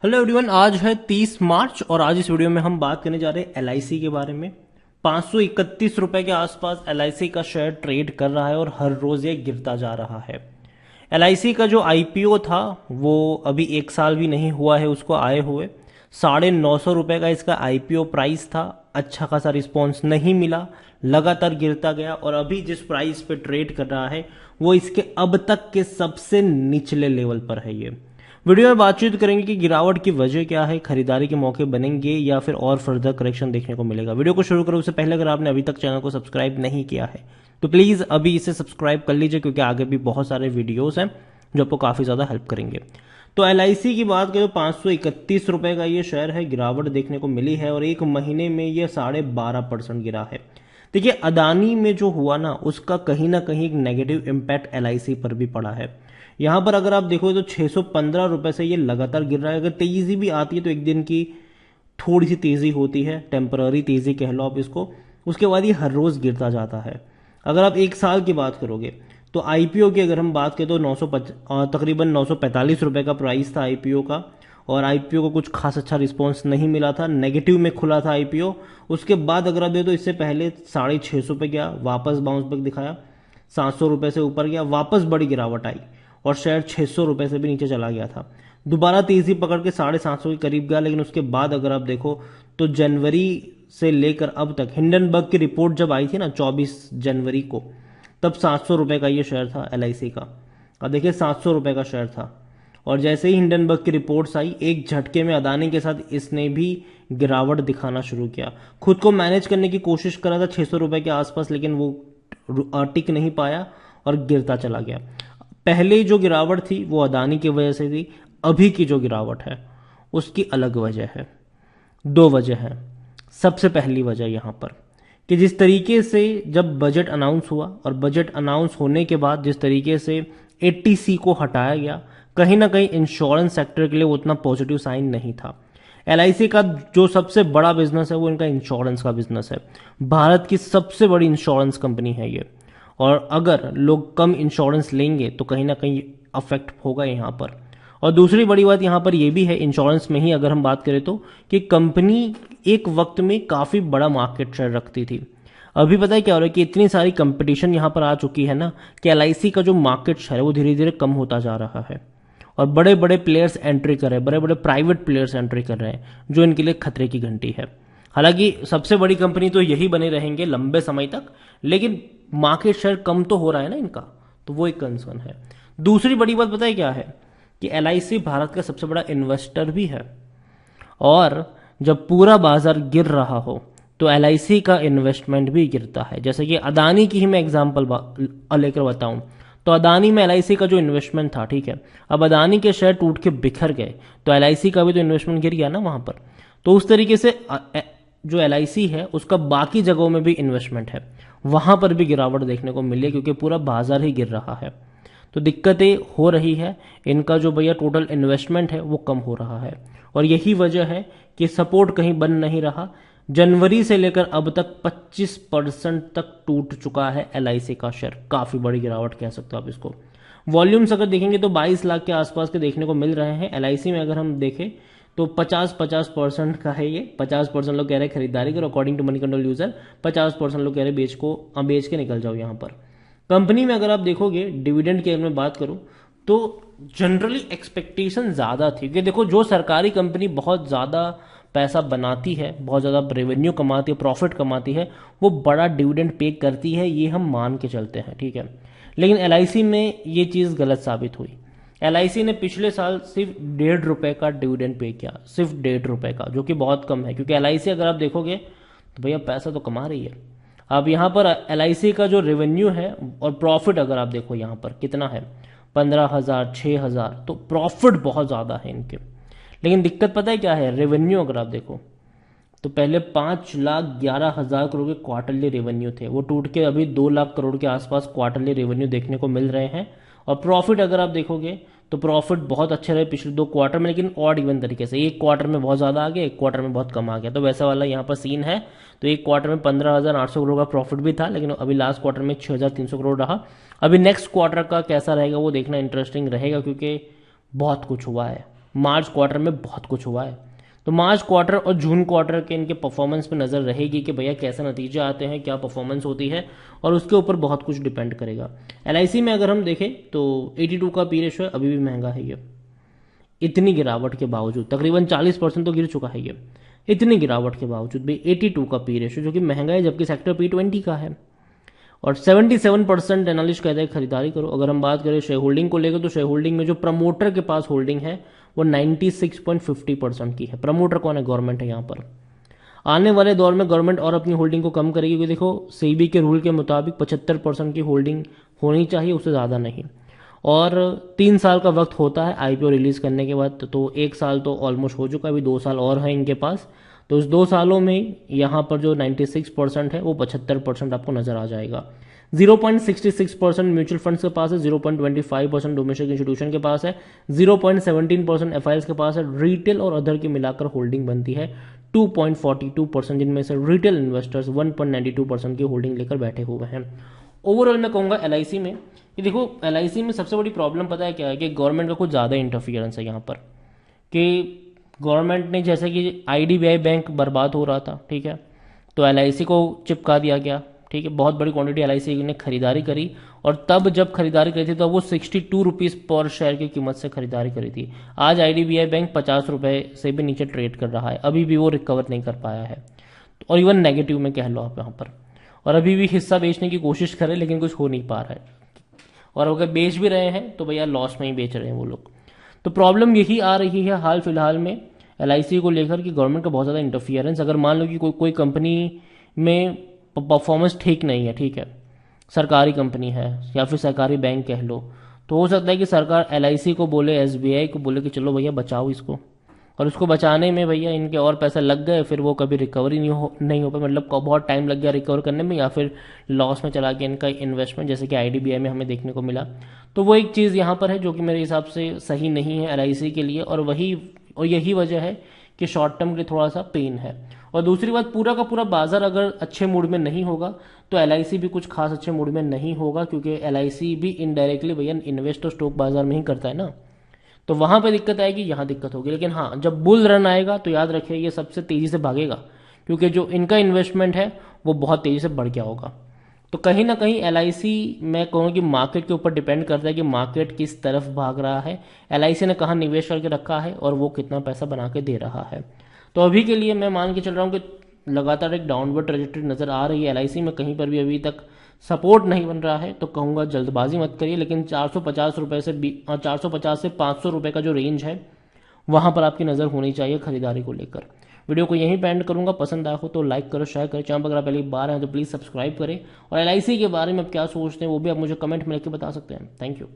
Hello everyone, आज है 30 मार्च और आज इस वीडियो में हम बात करने जा रहे हैं एलआईसी के बारे में। 531 रुपए के आसपास एलआईसी का शेयर ट्रेड कर रहा है और हर रोज ये गिरता जा रहा है। एलआईसी का जो आईपीओ था वो अभी 1 साल भी नहीं हुआ है उसको आए हुए। 950 रुपए का इसका आईपीओ प्राइस था। अच्छा खासा रिस्पॉन्स नहीं मिला, लगातार गिरता गया और अभी जिस प्राइस पे ट्रेड कर रहा है वो इसके अब तक के सबसे निचले लेवल पर है। ये वीडियो में बातचीत करेंगे कि गिरावट की वजह क्या है, खरीदारी के मौके बनेंगे या फिर और फर्दर करेक्शन देखने को मिलेगा। वीडियो को शुरू करो उससे पहले अगर आपने अभी तक चैनल को सब्सक्राइब नहीं किया है तो प्लीज अभी इसे सब्सक्राइब कर लीजिए, क्योंकि आगे भी बहुत सारे वीडियोस हैं जो आपको काफी ज्यादा हेल्प करेंगे। तो एलआईसी की बात करें तो 531 रुपए का ये शेयर है, गिरावट देखने को मिली है और एक महीने में ये 12.5% गिरा है। देखिए, अदानी में जो हुआ ना उसका कहीं ना कहीं एक नेगेटिव इम्पैक्ट एलआईसी पर भी पड़ा है। यहां पर अगर आप देखो तो 615 रुपए से ये लगातार गिर रहा है। अगर तेजी भी आती है तो एक दिन की थोड़ी सी तेजी होती है, टेम्पररी तेजी कह लो आप इसको, उसके बाद ये हर रोज गिरता जाता है। अगर आप 1 साल की बात करोगे तो आईपीओ की अगर हम बात करें तो तकरीबन 945 रुपए का प्राइस था आईपीओ का, और आईपीओ को कुछ खास अच्छा रिस्पॉन्स नहीं मिला था, नेगेटिव में खुला था आईपीओ। उसके बाद अगर आप देखो तो इससे पहले 650 पे गया, वापस बाउंस बैक दिखाया, 700 रुपए से ऊपर गया, वापस बड़ी गिरावट आई और शेयर 600 रुपए से भी नीचे चला गया था। दोबारा तेजी पकड़ के 750 के करीब गया, लेकिन उसके बाद अगर आप देखो तो जनवरी से लेकर अब तक हिंडनबर्ग की रिपोर्ट जब आई थी ना 24 जनवरी को, तब 700 रुपए का ये शेयर था एलआईसी का। अब देखिए 700 रुपए का शेयर था और जैसे ही हिंडनबर्ग की रिपोर्ट्स आई एक झटके में अदानी के साथ इसने भी गिरावट दिखाना शुरू किया। खुद को मैनेज करने की कोशिश करा था 600 रुपए के आसपास, लेकिन वो टिक नहीं पाया और गिरता चला गया। पहले जो गिरावट थी वो अदानी की वजह से थी, अभी की जो गिरावट है उसकी अलग वजह है। दो वजह है। सबसे पहली वजह यहां पर कि जिस तरीके से जब बजट अनाउंस हुआ और बजट अनाउंस होने के बाद जिस तरीके से 80C को हटाया गया, कहीं ना कहीं इंश्योरेंस सेक्टर के लिए वो उतना पॉजिटिव साइन नहीं था। एलआईसी का जो सबसे बड़ा बिजनेस है वो इनका इंश्योरेंस का बिजनेस है। भारत की सबसे बड़ी इंश्योरेंस कंपनी है ये, और अगर लोग कम इंश्योरेंस लेंगे तो कहीं ना कहीं अफेक्ट होगा यहाँ पर। और दूसरी बड़ी बात यहाँ पर यह भी है, इंश्योरेंस में ही अगर हम बात करें तो, कि कंपनी एक वक्त में काफी बड़ा मार्केट शेयर रखती थी। अभी पता है क्या हो रहा है कि इतनी सारी कंपटीशन यहाँ पर आ चुकी है ना कि एलआईसी का जो मार्केट शेयर है वो धीरे धीरे कम होता जा रहा है और बड़े बड़े प्लेयर्स एंट्री कर रहे हैं, बड़े बड़े प्राइवेट प्लेयर्स एंट्री कर रहे हैं, जो इनके लिए खतरे की घंटी है। हालांकि सबसे बड़ी कंपनी तो यही बने रहेंगे लंबे समय तक, लेकिन मार्केट शेयर कम तो हो रहा है ना इनका, तो वो एक कंसर्न है। दूसरी बड़ी बात पता है क्या है कि एलआईसी भारत का सबसे बड़ा इन्वेस्टर भी है, और जब पूरा बाजार गिर रहा हो तो एलआईसी का इन्वेस्टमेंट भी गिरता है। जैसे कि अदानी की ही मैं एग्जांपल लेकर बताऊं तो अदानी में एलआईसी का जो इन्वेस्टमेंट था, ठीक है, अब अदानी के शेयर टूट के बिखर गए तो एलआईसी का भी तो इन्वेस्टमेंट गिर गया ना वहां पर। तो उस तरीके से जो एलआईसी है उसका बाकी जगहों में भी इन्वेस्टमेंट है, वहां पर भी गिरावट देखने को मिली है क्योंकि पूरा बाजार ही गिर रहा है। तो दिक्कतें हो रही है, इनका जो भैया टोटल इन्वेस्टमेंट है वो कम हो रहा है और यही वजह है कि सपोर्ट कहीं बन नहीं रहा। जनवरी से लेकर अब तक 25% तक टूट चुका है एलआईसी का शेयर, काफी बड़ी गिरावट कह सकते हो आप इसको। वॉल्यूम्स अगर देखेंगे तो 22 लाख के आसपास के देखने को मिल रहे हैं। एलआईसी में अगर हम देखें तो 50% का है ये। 50% लोग कह रहे हैं खरीदारी करो according to Moneycontrol user, 50% लोग कह रहे हैं बेच के निकल जाओ। यहाँ पर कंपनी में अगर आप देखोगे डिविडेंड की अगर मैं बात करूं तो जनरली एक्सपेक्टेशन ज्यादा थी, क्योंकि देखो जो सरकारी कंपनी बहुत ज्यादा पैसा बनाती है, बहुत ज्यादा रेवेन्यू कमाती है, प्रॉफिट कमाती है, वो बड़ा डिविडेंड पे करती है, ये हम मान के चलते हैं, ठीक है। लेकिन एलआईसी में ये चीज गलत साबित हुई। एलआईसी ने पिछले साल सिर्फ 1.5 रुपए का डिविडेंड पे किया, सिर्फ 1.5 रुपए का, जो कि बहुत कम है, क्योंकि एलआईसी अगर आप देखोगे तो भैया पैसा तो कमा रही है। अब यहाँ पर एलआईसी का जो रेवेन्यू है और प्रॉफिट अगर आप देखो यहाँ पर कितना है, 15,000 6,000, तो प्रॉफिट बहुत ज्यादा है इनके। लेकिन दिक्कत पता है क्या है, रेवेन्यू अगर आप देखो तो पहले 5,11,000 करोड़ के क्वार्टरली रेवेन्यू थे, वो टूट के अभी 2 लाख करोड़ के आसपास क्वार्टरली रेवेन्यू देखने को मिल रहे हैं। और प्रॉफिट अगर आप देखोगे तो प्रॉफिट बहुत अच्छे रहे पिछले 2 क्वार्टर में, लेकिन ऑड इवन तरीके से, एक क्वार्टर में बहुत ज्यादा आ गया, एक क्वार्टर में बहुत कम आ गया, तो वैसा वाला यहाँ पर सीन है। तो एक क्वार्टर में 15,800 करोड़ का प्रॉफिट भी था, लेकिन अभी लास्ट क्वार्टर में 6,300 करोड़ रहा। अभी नेक्स्ट क्वार्टर का कैसा रहेगा वो देखना इंटरेस्टिंग रहेगा, क्योंकि बहुत कुछ हुआ है। मार्च क्वार्टर में बहुत कुछ हुआ है। तो मार्च क्वार्टर और जून क्वार्टर के इनके परफॉर्मेंस पे नज़र रहेगी कि भैया कैसे नतीजे आते हैं, क्या परफॉर्मेंस होती है, और उसके ऊपर बहुत कुछ डिपेंड करेगा। एलआईसी में अगर हम देखें तो 82 का पी रेशो है, अभी भी महंगा है ये, इतनी गिरावट के बावजूद तकरीबन 40% तो गिर चुका है ये, इतनी गिरावट के बावजूद भी 82 का पी रेशो जो कि महंगा है, जबकि सेक्टर P20 का है। और 77% एनालिस्ट कहते हैं खरीदारी करो। अगर हम बात करें शेयर होल्डिंग को लेकर, तो शेयर होल्डिंग में जो प्रमोटर के पास होल्डिंग है वो 96.50% की है। प्रमोटर कौन है? गवर्नमेंट है। यहाँ पर आने वाले दौर में गवर्नमेंट और अपनी होल्डिंग को कम करेगी, क्योंकि देखो सेबी के रूल के मुताबिक 75% की होल्डिंग होनी चाहिए, उससे ज़्यादा नहीं। और 3 साल का वक्त होता है आईपीओ रिलीज करने के बाद, तो 1 साल तो ऑलमोस्ट हो चुका है, अभी 2 साल और है इनके पास। तो इस 2 सालों में यहाँ पर जो 96% है वो 75% आपको नजर आ जाएगा। 0.66% म्यूचुअल फंड्स के पास है, 0.25% डोमेस्टिक इंस्टीट्यूशन के पास है, 0.17% एफआईएस के पास है। रिटेल और अदर की मिलाकर होल्डिंग बनती है 2.42%, जिनमें से रिटेल इन्वेस्टर्स 1.92% की होल्डिंग लेकर बैठे हुए हैं। ओवरऑल मैं कहूँगा एलआईसी में, ये देखो एलआईसी में सबसे बड़ी प्रॉब्लम पता है क्या है, कि गवर्नमेंट का कुछ ज़्यादा इंटरफियरेंस है यहाँ पर। कि गवर्नमेंट ने, जैसे कि आईडीबीआई बैंक बर्बाद हो रहा था, ठीक है, तो एलआईसी को चिपका दिया गया, ठीक है, बहुत बड़ी क्वांटिटी एलआईसी ने खरीदारी करी, और तब जब खरीदारी करी थी तो वो 62 रुपीज़ पर शेयर की कीमत से खरीदारी करी थी। आज आईडीबीआई बैंक 50 रुपये से भी नीचे ट्रेड कर रहा है, अभी भी वो रिकवर नहीं कर पाया है, और इवन नेगेटिव में कह लो आप यहाँ पर। और अभी भी हिस्सा बेचने की कोशिश करें लेकिन कुछ हो नहीं पा रहा है, और अगर बेच भी रहे हैं तो भैया लॉस में ही बेच रहे हैं वो लोग। तो प्रॉब्लम यही आ रही है हाल फिलहाल में एलआईसी को लेकर, कि गवर्नमेंट का बहुत ज़्यादा इंटरफियरेंस। अगर मान लो कि कोई कंपनी में परफॉर्मेंस ठीक नहीं है, ठीक है, सरकारी कंपनी है या फिर सरकारी बैंक कह लो, तो हो सकता है कि सरकार एलआईसी को बोले, एसबीआई को बोले कि चलो भैया बचाओ इसको, और उसको बचाने में भैया इनके और पैसे लग गए, फिर वो कभी रिकवरी नहीं हो पाए, मतलब बहुत टाइम लग गया रिकवर करने में, या फिर लॉस में चला गया इनका इन्वेस्टमेंट, जैसे कि आईडीबीआई में हमें देखने को मिला। तो वो एक चीज़ यहाँ पर है जो कि मेरे हिसाब से सही नहीं है एलआईसी के लिए, और यही वजह है कि शॉर्ट टर्म के लिए थोड़ा सा पेन है। और दूसरी बात, पूरा का पूरा बाजार अगर अच्छे मूड में नहीं होगा तो एलआईसी भी कुछ खास अच्छे मूड में नहीं होगा, क्योंकि एलआईसी भी इनडायरेक्टली भैया इन्वेस्ट तो स्टॉक बाजार में ही करता है ना, तो वहां पे दिक्कत आएगी, यहाँ दिक्कत होगी। लेकिन हाँ, जब बुल रन आएगा तो याद रखिए ये सबसे तेजी से भागेगा, क्योंकि जो इनका इन्वेस्टमेंट है वो बहुत तेजी से बढ़ गया होगा। तो कहीं ना कहीं एलआईसी, मैं कहूँ कि मार्केट के ऊपर डिपेंड करता है कि मार्केट किस तरफ भाग रहा है, एलआईसी ने कहाँ निवेश करके रखा है और वो कितना पैसा बना के दे रहा है। तो अभी के लिए मैं मान के चल रहा हूँ कि लगातार एक डाउनवर्ड ट्रेजेक्टरी नजर आ रही है एलआईसी में, कहीं पर भी अभी तक सपोर्ट नहीं बन रहा है। तो कहूँगा जल्दबाजी मत करिए, लेकिन 450 रुपये से 450 से 500 रुपये का जो रेंज है वहां पर आपकी नज़र होनी चाहिए खरीदारी को लेकर। वीडियो को यहीं पे एंड करूंगा, पसंद आया हो तो लाइक करो, शेयर करें, चैनल पर अगर पहली बार हैं तो प्लीज़ सब्सक्राइब करें, और एलआईसी के बारे में आप क्या सोचते हैं वो भी आप मुझे कमेंट में लिख के बता सकते हैं। Thank you.